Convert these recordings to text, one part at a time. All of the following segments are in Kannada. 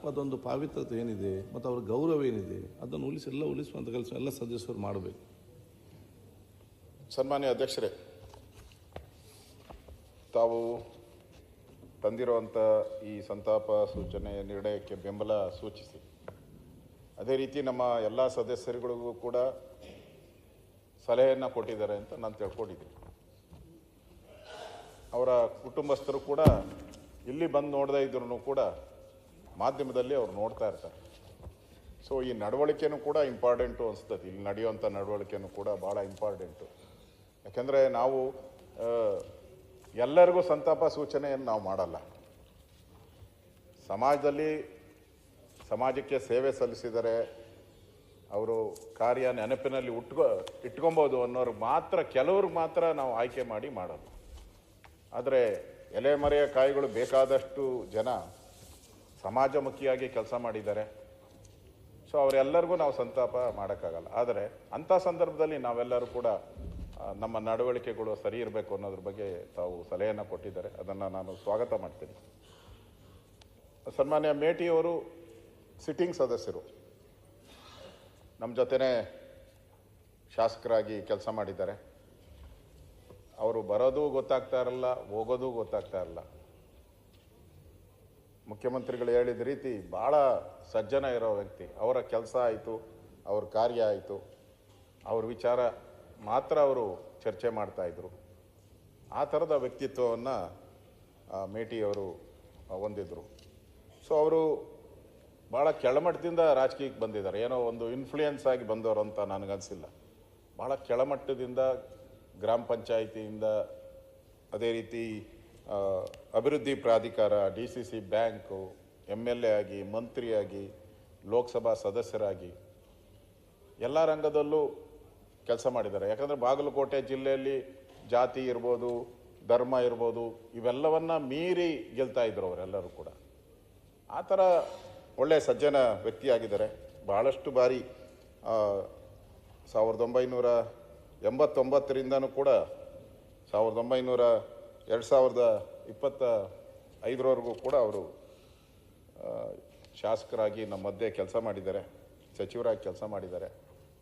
ಅದೊಂದು ಪಾವಿತ್ರತೆ ಏನಿದೆ ಮತ್ತು ಅವ್ರ ಗೌರವ ಏನಿದೆ ಅದನ್ನು ಉಳಿಸುವಂಥ ಕೆಲಸ ಎಲ್ಲ ಸದಸ್ಯರು ಮಾಡಬೇಕು. ಸನ್ಮಾನ್ಯ ಅಧ್ಯಕ್ಷರೇ, ತಾವು ತಂದಿರುವಂಥ ಈ ಸಂತಾಪ ಸೂಚನೆ ನಿರ್ಣಯಕ್ಕೆ ಬೆಂಬಲ ಸೂಚಿಸಿ, ಅದೇ ರೀತಿ ನಮ್ಮ ಎಲ್ಲ ಸದಸ್ಯರುಗಳಿಗೂ ಕೂಡ ಸಲಹೆಯನ್ನು ಕೊಟ್ಟಿದ್ದಾರೆ ಅಂತ ನಾನು ತಿಳ್ಕೊಂಡಿದ್ದೀನಿ. ಅವರ ಕುಟುಂಬಸ್ಥರು ಕೂಡ ಇಲ್ಲಿ ಬಂದು ನೋಡದೇ ಇದ್ರೂ ಕೂಡ ಮಾಧ್ಯಮದಲ್ಲಿ ಅವ್ರು ನೋಡ್ತಾ ಇರ್ತಾರೆ. ಸೊ ಈ ನಡವಳಿಕೆನೂ ಕೂಡ ಇಂಪಾರ್ಟೆಂಟು ಅನಿಸ್ತದೆ. ಇಲ್ಲಿ ನಡೆಯುವಂಥ ನಡವಳಿಕೆನೂ ಕೂಡ ಭಾಳ ಇಂಪಾರ್ಟೆಂಟು. ಯಾಕೆಂದರೆ ನಾವು ಎಲ್ಲರಿಗೂ ಸಂತಾಪ ಸೂಚನೆಯನ್ನು ನಾವು ಮಾಡಲ್ಲ. ಸಮಾಜಕ್ಕೆ ಸೇವೆ ಸಲ್ಲಿಸಿದರೆ ಅವರು ಕಾರ್ಯ ನೆನಪಿನಲ್ಲಿ ಇಟ್ಕೊಬೋದು ಅನ್ನೋರ್ಗೆ ಮಾತ್ರ, ಕೆಲವ್ರಿಗೆ ಮಾತ್ರ ನಾವು ಆಯ್ಕೆ ಮಾಡಿ ಮಾಡೋದು. ಆದರೆ ಎಲೆಮರೆಯ ಕಾಯಿಗಳು ಬೇಕಾದಷ್ಟು ಜನ ಸಮಾಜಮುಖಿಯಾಗಿ ಕೆಲಸ ಮಾಡಿದ್ದಾರೆ. ಸೊ ಅವರೆಲ್ಲರಿಗೂ ನಾವು ಸಂತಾಪ ಮಾಡೋಕ್ಕಾಗಲ್ಲ. ಆದರೆ ಅಂಥ ಸಂದರ್ಭದಲ್ಲಿ ನಾವೆಲ್ಲರೂ ಕೂಡ ನಮ್ಮ ನಡವಳಿಕೆಗಳು ಸರಿ ಇರಬೇಕು ಅನ್ನೋದ್ರ ಬಗ್ಗೆ ತಾವು ಸಲಹೆಯನ್ನು ಕೊಟ್ಟಿದ್ದಾರೆ. ಅದನ್ನು ನಾನು ಸ್ವಾಗತ ಮಾಡ್ತೀನಿ. ಸನ್ಮಾನ್ಯ ಮೇಟಿಯವರು ಸಿಟ್ಟಿಂಗ್ ಸದಸ್ಯರು, ನಮ್ಮ ಜೊತೆನೇ ಶಾಸಕರಾಗಿ ಕೆಲಸ ಮಾಡಿದ್ದಾರೆ. ಅವರು ಬರೋದು ಗೊತ್ತಾಗ್ತಾ ಇರಲ್ಲ, ಹೋಗೋದು ಗೊತ್ತಾಗ್ತಾ ಇರಲ್ಲ. ಮುಖ್ಯಮಂತ್ರಿಗಳು ಹೇಳಿದ ರೀತಿ ಭಾಳ ಸಜ್ಜನ ಇರೋ ವ್ಯಕ್ತಿ. ಅವರ ಕೆಲಸ ಆಯಿತು, ಅವ್ರ ಕಾರ್ಯ ಆಯಿತು, ಅವ್ರ ವಿಚಾರ ಮಾತ್ರ ಅವರು ಚರ್ಚೆ ಮಾಡ್ತಾಯಿದ್ರು. ಆ ಥರದ ವ್ಯಕ್ತಿತ್ವವನ್ನು ಮೇಟಿಯವರು ಹೊಂದಿದ್ರು. ಸೊ ಅವರು ಭಾಳ ಕೆಳಮಟ್ಟದಿಂದ ರಾಜಕೀಯಕ್ಕೆ ಬಂದಿದ್ದಾರೆ. ಏನೋ ಒಂದು ಇನ್ಫ್ಲೂಯೆನ್ಸ್ ಆಗಿ ಬಂದವರು ಅಂತ ನನಗನ್ಸಿಲ್ಲ. ಭಾಳ ಕೆಳಮಟ್ಟದಿಂದ ಗ್ರಾಮ ಪಂಚಾಯಿತಿಯಿಂದ, ಅದೇ ರೀತಿ ಅಭಿವೃದ್ಧಿ ಪ್ರಾಧಿಕಾರ, DCC ಬ್ಯಾಂಕು, MLA ಆಗಿ, ಮಂತ್ರಿಯಾಗಿ, ಲೋಕಸಭಾ ಸದಸ್ಯರಾಗಿ ಎಲ್ಲ ರಂಗದಲ್ಲೂ ಕೆಲಸ ಮಾಡಿದ್ದಾರೆ. ಯಾಕಂದರೆ ಬಾಗಲಕೋಟೆ ಜಿಲ್ಲೆಯಲ್ಲಿ ಜಾತಿ ಇರ್ಬೋದು, ಧರ್ಮ ಇರ್ಬೋದು, ಇವೆಲ್ಲವನ್ನ ಮೀರಿ ಗೆಲ್ತಾ ಇದ್ರು ಅವರೆಲ್ಲರೂ ಕೂಡ. ಆ ಥರ ಒಳ್ಳೆಯ ಸಜ್ಜನ ವ್ಯಕ್ತಿಯಾಗಿದ್ದಾರೆ. ಭಾಳಷ್ಟು ಬಾರಿ 1989ರಿಂದನೂ ಕೂಡ 2025ವರೆಗೂ ಕೂಡ ಅವರು ಶಾಸಕರಾಗಿ ನಮ್ಮ ಮಧ್ಯೆ ಕೆಲಸ ಮಾಡಿದ್ದಾರೆ, ಸಚಿವರಾಗಿ ಕೆಲಸ ಮಾಡಿದ್ದಾರೆ.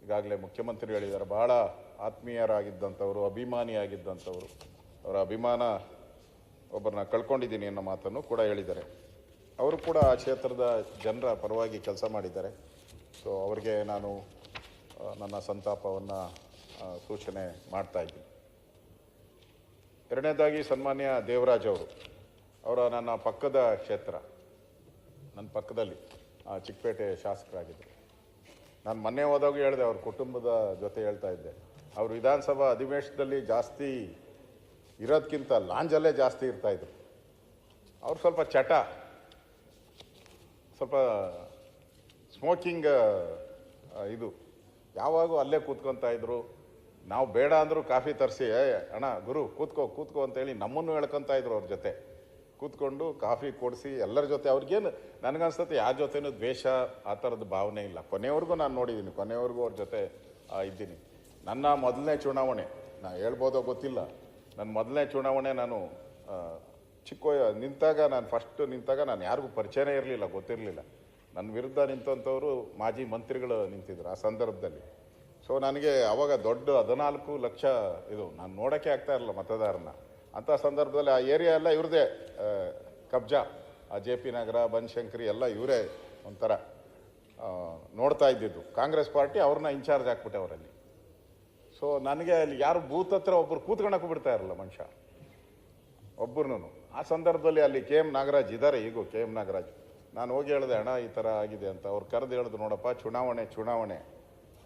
ಈಗಾಗಲೇ ಮುಖ್ಯಮಂತ್ರಿ ಹೇಳಿದ್ದಾರೆ, ಭಾಳ ಆತ್ಮೀಯರಾಗಿದ್ದಂಥವರು, ಅಭಿಮಾನಿಯಾಗಿದ್ದಂಥವರು. ಅವರ ಅಭಿಮಾನ ಒಬ್ಬರನ್ನ ಕಳ್ಕೊಂಡಿದ್ದೀನಿ ಅನ್ನೋ ಮಾತನ್ನು ಕೂಡ ಹೇಳಿದ್ದಾರೆ. ಅವರು ಕೂಡ ಆ ಕ್ಷೇತ್ರದ ಜನರ ಪರವಾಗಿ ಕೆಲಸ ಮಾಡಿದ್ದಾರೆ. ಸೊ ಅವರಿಗೆ ನಾನು ನನ್ನ ಸಂತಾಪವನ್ನು ಸೂಚನೆ ಮಾಡ್ತಾಯಿದ್ದೀನಿ. ಎರಡನೇದಾಗಿ ಸನ್ಮಾನ್ಯ ದೇವರಾಜ್ ಅವರ ನನ್ನ ಪಕ್ಕದ ಕ್ಷೇತ್ರ, ನನ್ನ ಪಕ್ಕದಲ್ಲಿ ಚಿಕ್ಕಪೇಟೆ ಶಾಸಕರಾಗಿದ್ದರು. ನಾನು ಮೊನ್ನೆ ಹೋದಾಗ ಹೇಳಿದೆ, ಅವ್ರ ಕುಟುಂಬದ ಜೊತೆ ಹೇಳ್ತಾ ಇದ್ದೆ, ಅವರು ವಿಧಾನಸಭಾ ಅಧಿವೇಶನದಲ್ಲಿ ಜಾಸ್ತಿ ಇರೋದಕ್ಕಿಂತ ಲಾಂಜಲ್ಲೇ ಜಾಸ್ತಿ ಇರ್ತಾಯಿದ್ರು. ಅವ್ರು ಸ್ವಲ್ಪ ಚಟ, ಸ್ವಲ್ಪ ಸ್ಮೋಕಿಂಗ್ ಇದು, ಯಾವಾಗೂ ಅಲ್ಲೇ ಕೂತ್ಕೊತಾ ಇದ್ರು. ನಾವು ಬೇಡ ಅಂದರೂ ಕಾಫಿ ತರಿಸಿ, ಅಣ್ಣ ಗುರು ಕೂತ್ಕೋ ಅಂತೇಳಿ ನಮ್ಮನ್ನು ಹೇಳ್ಕೊತಾ ಇದ್ರು. ಅವ್ರ ಜೊತೆ ಕೂತ್ಕೊಂಡು ಕಾಫಿ ಕೊಡಿಸಿ ಎಲ್ಲರ ಜೊತೆ. ಅವ್ರಿಗೇನು ನನಗನ್ಸುತ್ತೆ ಯಾರ ಜೊತೆನೂ ದ್ವೇಷ ಆ ಥರದ ಭಾವನೆ ಇಲ್ಲ. ಕೊನೆವರೆಗೂ ನಾನು ನೋಡಿದ್ದೀನಿ, ಕೊನೆವರೆಗೂ ಅವ್ರ ಜೊತೆ ಇದ್ದೀನಿ. ನನ್ನ ಮೊದಲನೇ ಚುನಾವಣೆ, ನಾನು ಹೇಳ್ಬೋದೋ ಗೊತ್ತಿಲ್ಲ, ನನ್ನ ಮೊದಲನೇ ಚುನಾವಣೆ ನಾನು ಫಸ್ಟ್ ನಿಂತಾಗ ನಾನು ಯಾರಿಗೂ ಪರಿಚಯನೇ ಇರಲಿಲ್ಲ, ಗೊತ್ತಿರಲಿಲ್ಲ. ನನ್ನ ವಿರುದ್ಧ ನಿಂತಂಥವರು ಮಾಜಿ ಮಂತ್ರಿಗಳು ನಿಂತಿದ್ರು ಆ ಸಂದರ್ಭದಲ್ಲಿ. ಸೊ ನನಗೆ ಅವಾಗ ದೊಡ್ಡ 14 ಲಕ್ಷ ಇದು, ನಾನು ನೋಡೋಕ್ಕೆ ಆಗ್ತಾ ಇರಲಿಲ್ಲ ಮತದಾರನ. ಅಂಥ ಸಂದರ್ಭದಲ್ಲಿ ಆ ಏರಿಯಾ ಎಲ್ಲ ಇವ್ರದೇ ಕಬ್ಜಾ, JP ನಗರ, ಬನಶಂಕರಿ ಎಲ್ಲ ಇವರೇ ಒಂಥರ ನೋಡ್ತಾ ಇದ್ದಿದ್ದು. ಕಾಂಗ್ರೆಸ್ ಪಾರ್ಟಿ ಅವ್ರನ್ನ ಇನ್ಚಾರ್ಜ್ ಹಾಕ್ಬಿಟ್ಟೆ ಅವರಲ್ಲಿ. ಸೊ ನನಗೆ ಅಲ್ಲಿ ಯಾರು ಬೂತ್ ಹತ್ರ ಒಬ್ಬರು ಕೂತ್ಕೊಳ್ಳೋಕ್ಕೂ ಬಿಡ್ತಾ ಇರಲ್ಲ ಮನುಷ್ಯ, ಒಬ್ಬರನ್ನು. ಆ ಸಂದರ್ಭದಲ್ಲಿ ಅಲ್ಲಿ KM ನಾಗರಾಜ್ ಇದ್ದಾರೆ, ಈಗೂ KM ನಾಗರಾಜ್. ನಾನು ಹೋಗಿ ಹೇಳಿದೆ, ಅಣ್ಣ ಈ ಥರ ಆಗಿದೆ ಅಂತ. ಅವ್ರು ಕರೆದು ಹೇಳಿದ್ರು, ನೋಡಪ್ಪ ಚುನಾವಣೆ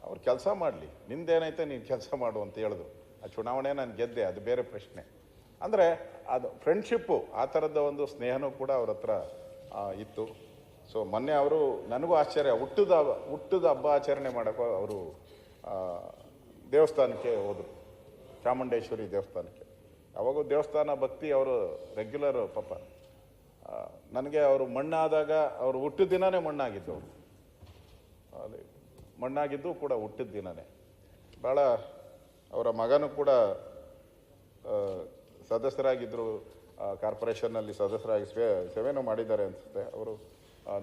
ಅವ್ರು ಕೆಲಸ ಮಾಡಲಿ, ನಿಂದೇನೈತೆ ನೀನು ಕೆಲಸ ಮಾಡು ಅಂತ ಹೇಳಿದ್ರು. ಆ ಚುನಾವಣೆ ನಾನು ಗೆದ್ದೆ, ಅದು ಬೇರೆ ಪ್ರಶ್ನೆ. ಅಂದರೆ ಅದು ಫ್ರೆಂಡ್ಶಿಪ್ಪು, ಆ ಥರದ ಒಂದು ಸ್ನೇಹನೂ ಕೂಡ ಅವ್ರ ಹತ್ರ ಇತ್ತು. ಸೊ ಮೊನ್ನೆ ಅವರು ನನಗೂ ಆಶ್ಚರ್ಯ, ಹುಟ್ಟದ ಹಬ್ಬ ಆಚರಣೆ ಮಾಡೋಕ್ಕೂ ಅವರು ದೇವಸ್ಥಾನಕ್ಕೆ ಹೋದರು, ಚಾಮುಂಡೇಶ್ವರಿ ದೇವಸ್ಥಾನಕ್ಕೆ. ಅವಾಗೂ ದೇವಸ್ಥಾನ ಭಕ್ತಿ ಅವರು ರೆಗ್ಯುಲರ್. ಪಾಪ ನನಗೆ ಅವರು ಮಣ್ಣಾದಾಗ, ಅವರು ಹುಟ್ಟಿದ ದಿನವೇ ಮಣ್ಣಾಗಿದ್ದು, ಅವರು ಅಲ್ಲಿ ಮಣ್ಣಾಗಿದ್ದು ಕೂಡ ಹುಟ್ಟಿದ ದಿನವೇ. ಭಾಳ ಅವರ ಮಗನೂ ಕೂಡ ಸದಸ್ಯರಾಗಿದ್ದರು, ಕಾರ್ಪೊರೇಷನ್ನಲ್ಲಿ ಸದಸ್ಯರಾಗಿ ಸೇವೆನೂ ಮಾಡಿದ್ದಾರೆ ಅನಿಸುತ್ತೆ. ಅವರು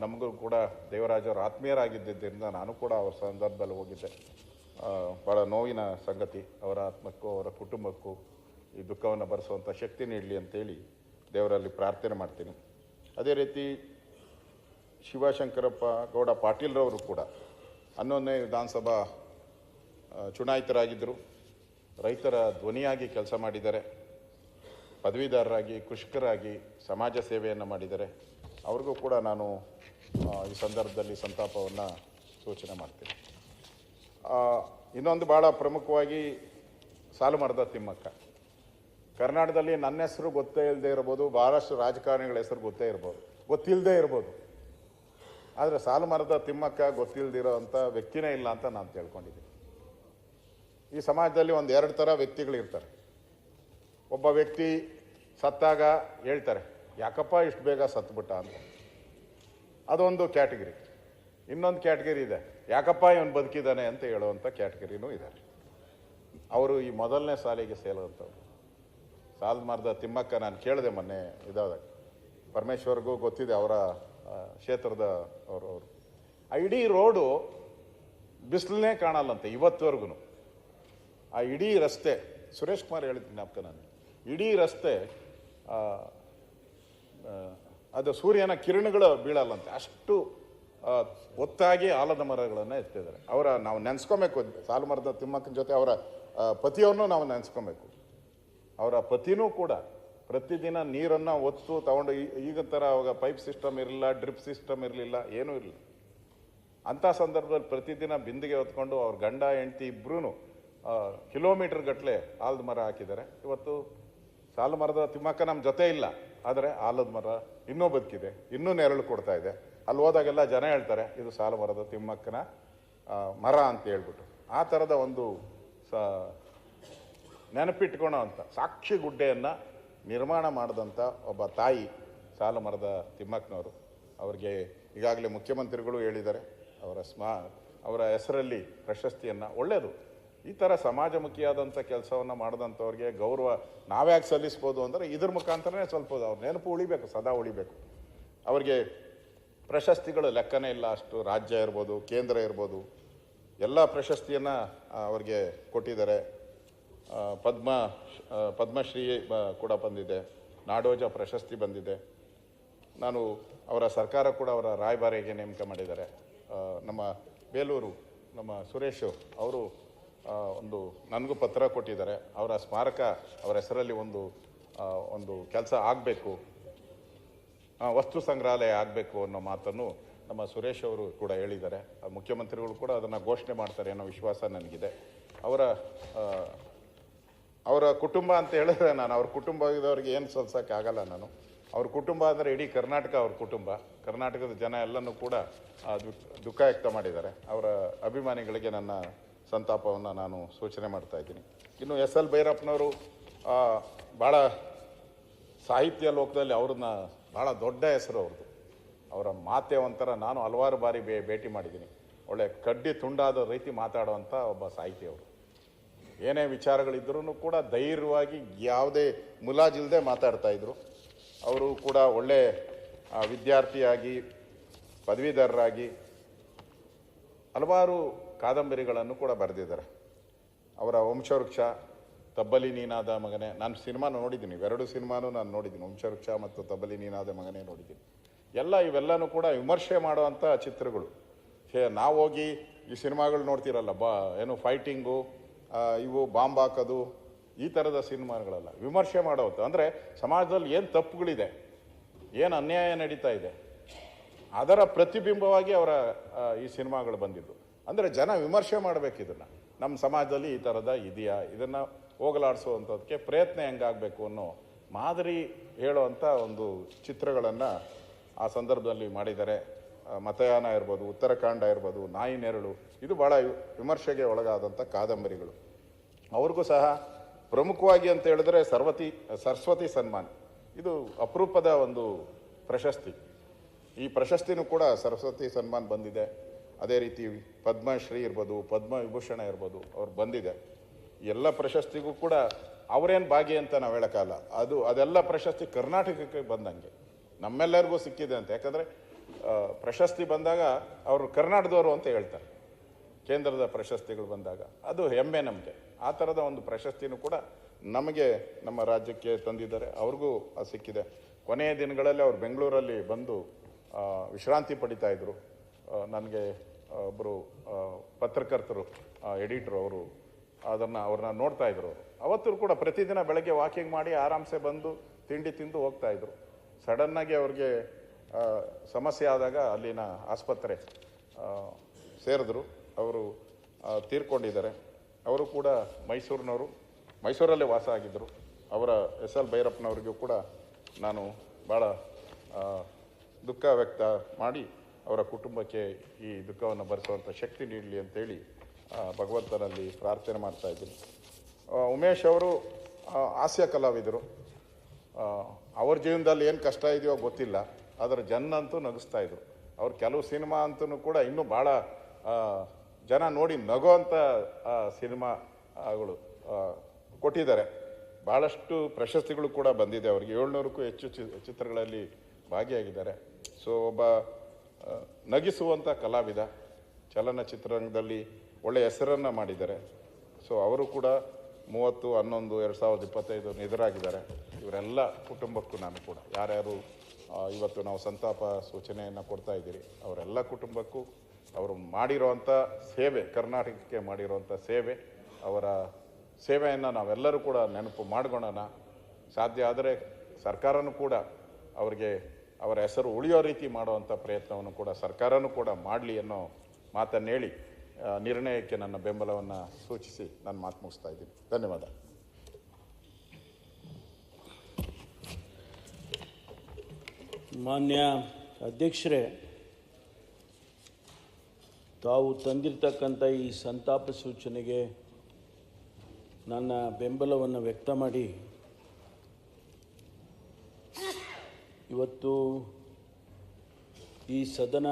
ನಮಗೂ ಕೂಡ ದೇವರಾಜರು ಆತ್ಮೀಯರಾಗಿದ್ದರಿಂದ ನಾನು ಕೂಡ ಅವ್ರ ಸಂದರ್ಭದಲ್ಲಿ ಹೋಗಿದ್ದೆ. ಭಾಳ ನೋವಿನ ಸಂಗತಿ. ಅವರ ಆತ್ಮಕ್ಕೂ ಅವರ ಕುಟುಂಬಕ್ಕೂ ಈ ದುಃಖವನ್ನು ಭರಿಸುವಂಥ ಶಕ್ತಿ ನೀಡಲಿ ಅಂತೇಳಿ ದೇವರಲ್ಲಿ ಪ್ರಾರ್ಥನೆ ಮಾಡ್ತೀನಿ. ಅದೇ ರೀತಿ ಶಿವಶಂಕರಪ್ಪ ಗೌಡ ಪಾಟೀಲ್ರವರು ಕೂಡ 11ನೇ ವಿಧಾನಸಭಾ ಚುನಾಯಿತರಾಗಿದ್ದರು. ರೈತರ ಧ್ವನಿಯಾಗಿ ಕೆಲಸ ಮಾಡಿದ್ದಾರೆ. ಪದವೀಧರರಾಗಿ, ಕೃಷಿಕರಾಗಿ ಸಮಾಜ ಸೇವೆಯನ್ನು ಮಾಡಿದ್ದಾರೆ. ಅವ್ರಿಗೂ ಕೂಡ ನಾನು ಈ ಸಂದರ್ಭದಲ್ಲಿ ಸಂತಾಪವನ್ನು ಸೂಚನೆ ಮಾಡ್ತೀನಿ. ಇನ್ನೊಂದು ಭಾಳ ಪ್ರಮುಖವಾಗಿ ಸಾಲುಮರದ ತಿಮ್ಮಕ್ಕ. ಕರ್ನಾಟಕದಲ್ಲಿ ನನ್ನ ಹೆಸರು ಗೊತ್ತೇ ಇಲ್ಲದೆ ಇರ್ಬೋದು, ಭಾಳಷ್ಟು ರಾಜಕಾರಣಿಗಳ ಹೆಸರು ಗೊತ್ತಿಲ್ಲದೆ ಇರ್ಬೋದು. ಆದರೆ ಸಾಲುಮರದ ತಿಮ್ಮಕ್ಕ ಗೊತ್ತಿಲ್ಲದಿರೋ ಅಂಥ ವ್ಯಕ್ತಿನೇ ಇಲ್ಲ ಅಂತ ನಾನು ತಿಳ್ಕೊಂಡಿದ್ದೀನಿ. ಈ ಸಮಾಜದಲ್ಲಿ ಒಂದು 2 ಥರ ವ್ಯಕ್ತಿಗಳಿರ್ತಾರೆ. ಒಬ್ಬ ವ್ಯಕ್ತಿ ಸತ್ತಾಗ ಹೇಳ್ತಾರೆ, ಯಾಕಪ್ಪ ಇಷ್ಟು ಬೇಗ ಸತ್ತುಬಿಟ್ಟ ಅಂತ. ಅದೊಂದು ಕ್ಯಾಟಗರಿ. ಇನ್ನೊಂದು ಕ್ಯಾಟಗರಿ ಇದೆ, ಯಾಕಪ್ಪ ಇವನು ಬದುಕಿದ್ದಾನೆ ಅಂತ ಹೇಳುವಂಥ ಕ್ಯಾಟಗರಿನೂ ಇದ್ದಾರೆ. ಅವರು ಈ ಮೊದಲನೇ ಸಾಲಿಗೆ ಸೇರುವಂಥವ್ರು. ಸಾಲುಮರದ ತಿಮ್ಮಕ್ಕ ನಾನು ಕೇಳಿದೆ ಮೊನ್ನೆ ಇದಾದಾಗ, ಪರಮೇಶ್ವರ್ಗೂ ಗೊತ್ತಿದೆ ಅವರ ಕ್ಷೇತ್ರದ ಅವರು. ಆ ಇಡೀ ರೋಡು ಬಿಸಿಲನ್ನೇ ಕಾಣಲ್ಲಂತೆ ಇವತ್ತುವರೆಗೂ. ಆ ಇಡೀ ರಸ್ತೆ, ಸುರೇಶ್ ಕುಮಾರ್ ಹೇಳಿದ ಜ್ಞಾಪಕ ನಾನು, ಇಡೀ ರಸ್ತೆ ಅದು ಸೂರ್ಯನ ಕಿರಣಗಳು ಬೀಳಲ್ಲಂತೆ, ಅಷ್ಟು ಒತ್ತಾಗಿ ಆಲದ ಮರಗಳನ್ನು ಎತ್ತಿದ್ದಾರೆ. ನಾವು ನೆನೆಸ್ಕೊಬೇಕು. ಸಾಲುಮರದ ತಿಮ್ಮಕ್ಕನ ಜೊತೆ ಅವರ ಪತಿಯನ್ನು ನಾವು ನೆನೆಸ್ಕೊಬೇಕು. ಅವರ ಪತಿನೂ ಕೂಡ ಪ್ರತಿದಿನ ನೀರನ್ನು ಒತ್ತು ತಗೊಂಡು, ಈಗ ಥರ ಅವಾಗ ಪೈಪ್ ಸಿಸ್ಟಮ್ ಇರಲಿಲ್ಲ, ಡ್ರಿಪ್ ಸಿಸ್ಟಮ್ ಇರಲಿಲ್ಲ, ಏನೂ ಇರಲಿಲ್ಲ. ಅಂಥ ಸಂದರ್ಭದಲ್ಲಿ ಪ್ರತಿದಿನ ಬಿಂದಿಗೆ ಹೊತ್ಕೊಂಡು ಅವ್ರ ಗಂಡ ಹೆಂಡತಿ ಇಬ್ಬರೂ ಕಿಲೋಮೀಟರ್ ಗಟ್ಟಲೆ ಆಲದ ಮರ ಹಾಕಿದ್ದಾರೆ. ಇವತ್ತು ಸಾಲುಮರದ ತಿಮ್ಮಕ್ಕ ನಮ್ಮ ಜೊತೆ ಇಲ್ಲ, ಆದರೆ ಆಲದ ಮರ ಇನ್ನೂ ಬದುಕಿದೆ, ಇನ್ನೂ ನೆರಳು ಕೊಡ್ತಾ ಇದೆ. ಅಲ್ಲಿ ಹೋದಾಗೆಲ್ಲ ಜನ ಹೇಳ್ತಾರೆ, ಇದು ಸಾಲುಮರದ ತಿಮ್ಮಕ್ಕನ ಮರ ಅಂತ ಹೇಳ್ಬಿಟ್ಟು. ಆ ಥರದ ಒಂದು ನೆನಪಿಟ್ಕೊಳೋ ಅಂತ ಸಾಕ್ಷಿ ಗುಡ್ಡೆಯನ್ನು ನಿರ್ಮಾಣ ಮಾಡಿದಂಥ ಒಬ್ಬ ತಾಯಿ ಸಾಲುಮರದ ತಿಮ್ಮಕ್ಕನವರು. ಅವ್ರಿಗೆ ಈಗಾಗಲೇ ಮುಖ್ಯಮಂತ್ರಿಗಳು ಹೇಳಿದ್ದಾರೆ, ಅವರ ಹೆಸರಲ್ಲಿ ಪ್ರಶಸ್ತಿಯನ್ನು. ಒಳ್ಳೆಯದು. ಈ ಥರ ಸಮಾಜಮುಖಿಯಾದಂಥ ಕೆಲಸವನ್ನು ಮಾಡಿದಂಥವ್ರಿಗೆ ಗೌರವ ನಾವ್ಯಾಕೆ ಸಲ್ಲಿಸ್ಬೋದು ಅಂದರೆ ಇದ್ರ ಮುಖಾಂತರನೇ ಸ್ವಲ್ಪ ಅವ್ರ ನೆನಪು ಉಳಿಬೇಕು, ಸದಾ ಉಳಿಬೇಕು. ಅವ್ರಿಗೆ ಪ್ರಶಸ್ತಿಗಳು ಲೆಕ್ಕನೇ ಇಲ್ಲ, ಅಷ್ಟು ರಾಜ್ಯ ಇರ್ಬೋದು, ಕೇಂದ್ರ ಇರ್ಬೋದು, ಎಲ್ಲ ಪ್ರಶಸ್ತಿಯನ್ನು ಅವ್ರಿಗೆ ಕೊಟ್ಟಿದ್ದಾರೆ. ಪದ್ಮಶ್ರೀ ಕೂಡ ಬಂದಿದೆ, ನಾಡೋಜ ಪ್ರಶಸ್ತಿ ಬಂದಿದೆ. ನಾನು ಅವರ ಸರ್ಕಾರ ಕೂಡ ಅವರ ರಾಯಭಾರಿಗೆ ನೇಮಕ ಮಾಡಿದ್ದಾರೆ. ನಮ್ಮ ಬೇಲೂರು ನಮ್ಮ ಸುರೇಶ್ ಅವರು ನನಗೂ ಪತ್ರ ಕೊಟ್ಟಿದ್ದಾರೆ. ಅವರ ಸ್ಮಾರಕ ಅವರ ಹೆಸರಲ್ಲಿ ಒಂದು ಕೆಲಸ ಆಗಬೇಕು, ವಸ್ತು ಸಂಗ್ರಹಾಲಯ ಆಗಬೇಕು ಅನ್ನೋ ಮಾತನ್ನು ನಮ್ಮ ಸುರೇಶ್ ಅವರು ಕೂಡ ಹೇಳಿದ್ದಾರೆ. ಮುಖ್ಯಮಂತ್ರಿಗಳು ಕೂಡ ಅದನ್ನು ಘೋಷಣೆ ಮಾಡ್ತಾರೆ ಅನ್ನೋ ವಿಶ್ವಾಸ ನನಗಿದೆ. ಅವರ ಕುಟುಂಬ ಅಂತ ಹೇಳಿದ್ರೆ ನಾನು ಅವ್ರ ಕುಟುಂಬದವ್ರಿಗೆ ಏನು ಸಲ್ಸೋಕ್ಕೆ ಆಗಲ್ಲ. ನಾನು ಅವ್ರ ಕುಟುಂಬ ಅಂದರೆ ಇಡೀ ಕರ್ನಾಟಕ ಅವ್ರ ಕುಟುಂಬ. ಕರ್ನಾಟಕದ ಜನ ಎಲ್ಲನೂ ಕೂಡ ದುಃಖ ವ್ಯಕ್ತ ಮಾಡಿದ್ದಾರೆ. ಅವರ ಅಭಿಮಾನಿಗಳಿಗೆ ನನ್ನ ಸಂತಾಪವನ್ನು ನಾನು ಸೂಚನೆ ಮಾಡ್ತಾ ಇದ್ದೀನಿ. ಇನ್ನು SL ಭೈರಪ್ಪನವರು ಭಾಳ ಸಾಹಿತ್ಯ ಲೋಕದಲ್ಲಿ ಅವ್ರನ್ನ ಭಾಳ ದೊಡ್ಡ ಹೆಸರು ಅವ್ರದ್ದು. ಅವರ ಮಾತೆ ಒಂಥರ, ನಾನು ಹಲವಾರು ಬಾರಿ ಭೇಟಿ ಮಾಡಿದ್ದೀನಿ. ಒಳ್ಳೆ ಕಡ್ಡಿ ತುಂಡಾದ ರೀತಿ ಮಾತಾಡುವಂಥ ಒಬ್ಬ ಸಾಹಿತಿ ಅವರು. ಏನೇ ವಿಚಾರಗಳಿದ್ರೂ ಕೂಡ ಧೈರ್ಯವಾಗಿ ಯಾವುದೇ ಮುಲಾಜಿಲ್ಲದೆ ಮಾತಾಡ್ತಾಯಿದ್ರು. ಅವರು ಕೂಡ ಒಳ್ಳೆ ವಿದ್ಯಾರ್ಥಿಯಾಗಿ, ಪದವೀಧರರಾಗಿ ಹಲವಾರು ಕಾದಂಬರಿಗಳನ್ನು ಕೂಡ ಬರೆದಿದ್ದಾರೆ. ಅವರ ವಂಶವೃಕ್ಷ, ತಬ್ಬಲಿ ನೀನಾದ ಮಗನೇ, ನಾನು ಸಿನಿಮಾ ನೋಡಿದ್ದೀನಿ, ಇವೆರಡು ಸಿನಿಮಾನೂ ನಾನು ನೋಡಿದ್ದೀನಿ. ವಂಶವೃಕ್ಷ ಮತ್ತು ತಬ್ಬಲಿ ನೀನಾದ ಮಗನೇ ನೋಡಿದ್ದೀನಿ. ಇವೆಲ್ಲನೂ ಕೂಡ ವಿಮರ್ಶೆ ಮಾಡುವಂಥ ಚಿತ್ರಗಳು. ನಾವು ಹೋಗಿ ಈ ಸಿನಿಮಾಗಳು ನೋಡ್ತಿರಲ್ಲ, ಏನು ಫೈಟಿಂಗು, ಇವು ಬಾಂಬ್ ಹಾಕೋದು, ಈ ಥರದ ಸಿನಿಮಾಗಳಲ್ಲ, ವಿಮರ್ಶೆ ಮಾಡೋದು. ಅಂದರೆ ಸಮಾಜದಲ್ಲಿ ಏನು ತಪ್ಪುಗಳಿದೆ, ಏನು ಅನ್ಯಾಯ ನಡೀತಾ ಇದೆ, ಅದರ ಪ್ರತಿಬಿಂಬವಾಗಿ ಅವರ ಈ ಸಿನಿಮಾಗಳು ಬಂದಿದ್ದು. ಅಂದರೆ ಜನ ವಿಮರ್ಶೆ ಮಾಡಬೇಕು, ಇದನ್ನು ನಮ್ಮ ಸಮಾಜದಲ್ಲಿ ಈ ಥರದ ಇದೆಯಾ, ಇದನ್ನು ಹೋಗಲಾಡಿಸುವಂಥದ್ದಕ್ಕೆ ಪ್ರಯತ್ನ ಹೆಂಗಾಗಬೇಕು ಅನ್ನೋ ಮಾದರಿ ಹೇಳುವಂಥ ಒಂದು ಚಿತ್ರಗಳನ್ನು ಆ ಸಂದರ್ಭದಲ್ಲಿ ಮಾಡಿದ್ದಾರೆ. ಮತಯಾನ ಇರ್ಬೋದು, ಉತ್ತರಾಖಂಡ ಇರ್ಬೋದು, ನಾಯಿ ನೆರಳು, ಇದು ಭಾಳ ವಿಮರ್ಶೆಗೆ ಒಳಗಾದಂಥ ಕಾದಂಬರಿಗಳು. ಅವ್ರಿಗೂ ಸಹ ಪ್ರಮುಖವಾಗಿ ಅಂತ ಹೇಳಿದ್ರೆ ಸರಸ್ವತಿ ಸನ್ಮಾನ, ಇದು ಅಪರೂಪದ ಒಂದು ಪ್ರಶಸ್ತಿ. ಈ ಪ್ರಶಸ್ತಿನೂ ಕೂಡ ಸರಸ್ವತಿ ಸನ್ಮಾನ ಬಂದಿದೆ. ಅದೇ ರೀತಿ ಪದ್ಮಶ್ರೀ ಇರ್ಬೋದು, ಪದ್ಮವಿಭೂಷಣ ಇರ್ಬೋದು, ಅವ್ರು ಬಂದಿದೆ. ಎಲ್ಲ ಪ್ರಶಸ್ತಿಗೂ ಕೂಡ ಅವರೇನು ಭಾಗಿ ಅಂತ ನಾವು ಹೇಳೋಕ್ಕಲ್ಲ. ಅದೆಲ್ಲ ಪ್ರಶಸ್ತಿ ಕರ್ನಾಟಕಕ್ಕೆ ಬಂದಂಗೆ ನಮ್ಮೆಲ್ಲರಿಗೂ ಸಿಕ್ಕಿದೆ ಅಂತ. ಯಾಕಂದರೆ ಪ್ರಶಸ್ತಿ ಬಂದಾಗ ಅವರು ಕರ್ನಾಟಕದವರು ಅಂತ ಹೇಳ್ತಾರೆ. ಕೇಂದ್ರದ ಪ್ರಶಸ್ತಿಗಳು ಬಂದಾಗ ಅದು ಹೆಮ್ಮೆ ನಮಗೆ. ಆ ಥರದ ಒಂದು ಪ್ರಶಸ್ತಿನೂ ಕೂಡ ನಮಗೆ ನಮ್ಮ ರಾಜ್ಯಕ್ಕೆ ತಂದಿದ್ದಾರೆ. ಅವ್ರಿಗೂ ಸಿಕ್ಕಿದೆ. ಕೊನೆಯ ದಿನಗಳಲ್ಲಿ ಅವರು ಬೆಂಗಳೂರಲ್ಲಿ ಬಂದು ವಿಶ್ರಾಂತಿ ಪಡಿತಾ ಇದ್ದರು. ನನಗೆ ಒಬ್ಬರು ಪತ್ರಕರ್ತರು, ಎಡಿಟ್ರು, ಅವರು ಅವ್ರನ್ನ ನೋಡ್ತಾ ಇದ್ರು. ಅವತ್ತು ಕೂಡ ಪ್ರತಿದಿನ ಬೆಳಗ್ಗೆ ವಾಕಿಂಗ್ ಮಾಡಿ ಆರಾಮ್ಸೆ ಬಂದು ತಿಂಡಿ ತಿಂದು ಹೋಗ್ತಾ ಇದ್ರು. ಸಡನ್ನಾಗಿ ಅವ್ರಿಗೆ ಸಮಸ್ಯೆ ಆದಾಗ ಅಲ್ಲಿನ ಆಸ್ಪತ್ರೆ ಸೇರಿದ್ರು. ಅವರು ತೀರ್ಕೊಂಡಿದ್ದಾರೆ. ಅವರು ಕೂಡ ಮೈಸೂರಿನವರು, ಮೈಸೂರಲ್ಲೇ ವಾಸ ಆಗಿದ್ದರು. ಅವರ ಎಸ್ ಎಲ್ ಭೈರಪ್ಪನವ್ರಿಗೂ ಕೂಡ ನಾನು ಭಾಳ ದುಃಖ ವ್ಯಕ್ತ ಮಾಡಿ ಅವರ ಕುಟುಂಬಕ್ಕೆ ಈ ದುಃಖವನ್ನು ಭರಿಸುವಂಥ ಶಕ್ತಿ ನೀಡಲಿ ಅಂತೇಳಿ ಭಗವಂತನಲ್ಲಿ ಪ್ರಾರ್ಥನೆ ಮಾಡ್ತಾ ಇದ್ದೀನಿ. ಉಮೇಶ್ ಅವರು ಹಾಸ್ಯ ಕಲಾವಿದರು. ಅವ್ರ ಜೀವನದಲ್ಲಿ ಏನು ಕಷ್ಟ ಇದೆಯೋ ಗೊತ್ತಿಲ್ಲ, ಆದರೆ ಅಂತೂ ನಗಿಸ್ತಾ ಇದ್ರು. ಅವ್ರ ಕೆಲವು ಸಿನಿಮಾ ಅಂತೂ ಕೂಡ ಇನ್ನೂ ಭಾಳ ಜನ ನೋಡಿ ನಗೋವಂಥ ಸಿನಿಮಾಗಳು ಕೊಟ್ಟಿದ್ದಾರೆ. ಭಾಳಷ್ಟು ಪ್ರಶಸ್ತಿಗಳು ಕೂಡ ಬಂದಿದೆ ಅವರಿಗೆ. 700ಕ್ಕೂ ಹೆಚ್ಚು ಚಿತ್ರಗಳಲ್ಲಿ ಭಾಗಿಯಾಗಿದ್ದಾರೆ. ಸೊ ಒಬ್ಬ ನಗಿಸುವಂಥ ಕಲಾವಿದ, ಚಲನಚಿತ್ರರಂಗದಲ್ಲಿ ಒಳ್ಳೆಯ ಹೆಸರನ್ನು ಮಾಡಿದ್ದಾರೆ. ಸೊ ಅವರು ಕೂಡ 30/11/2025 ನಿಧನರಾಗಿದ್ದಾರೆ. ಇವರೆಲ್ಲ ಕುಟುಂಬಕ್ಕೂ ನಾನು ಕೂಡ ಯಾರ್ಯಾರು ಇವತ್ತು ನಾವು ಸಂತಾಪ ಸೂಚನೆಯನ್ನು ಕೊಡ್ತಾ ಇದ್ದೀರಿ, ಅವರೆಲ್ಲ ಕುಟುಂಬಕ್ಕೂ ಅವರು ಮಾಡಿರೋವಂಥ ಸೇವೆ, ಕರ್ನಾಟಕಕ್ಕೆ ಮಾಡಿರೋವಂಥ ಸೇವೆ, ಅವರ ಸೇವೆಯನ್ನು ನಾವೆಲ್ಲರೂ ಕೂಡ ನೆನಪು ಮಾಡ್ಕೊಳ್ಳೋಣ. ಸಾಧ್ಯ ಆದರೆ ಸರ್ಕಾರನೂ ಕೂಡ ಅವರಿಗೆ ಅವರ ಹೆಸರು ಉಳಿಯೋ ರೀತಿ ಮಾಡುವಂಥ ಪ್ರಯತ್ನವನ್ನು ಕೂಡ ಸರ್ಕಾರನೂ ಕೂಡ ಮಾಡಲಿ ಅನ್ನೋ ಮಾತನ್ನು ಹೇಳಿ ನಿರ್ಣಯಕ್ಕೆ ನನ್ನ ಬೆಂಬಲವನ್ನು ಸೂಚಿಸಿ ನಾನು ಮಾತು ಮುಗಿಸ್ತಾ ಇದ್ದೀನಿ. ಧನ್ಯವಾದ. ಮಾನ್ಯ ಅಧ್ಯಕ್ಷರೇ, ತಾವು ತಂದಿರತಕ್ಕಂಥ ಈ ಸಂತಾಪ ಸೂಚನೆಗೆ ನನ್ನ ಬೆಂಬಲವನ್ನು ವ್ಯಕ್ತ ಮಾಡಿ ಇವತ್ತು ಈ ಸದನ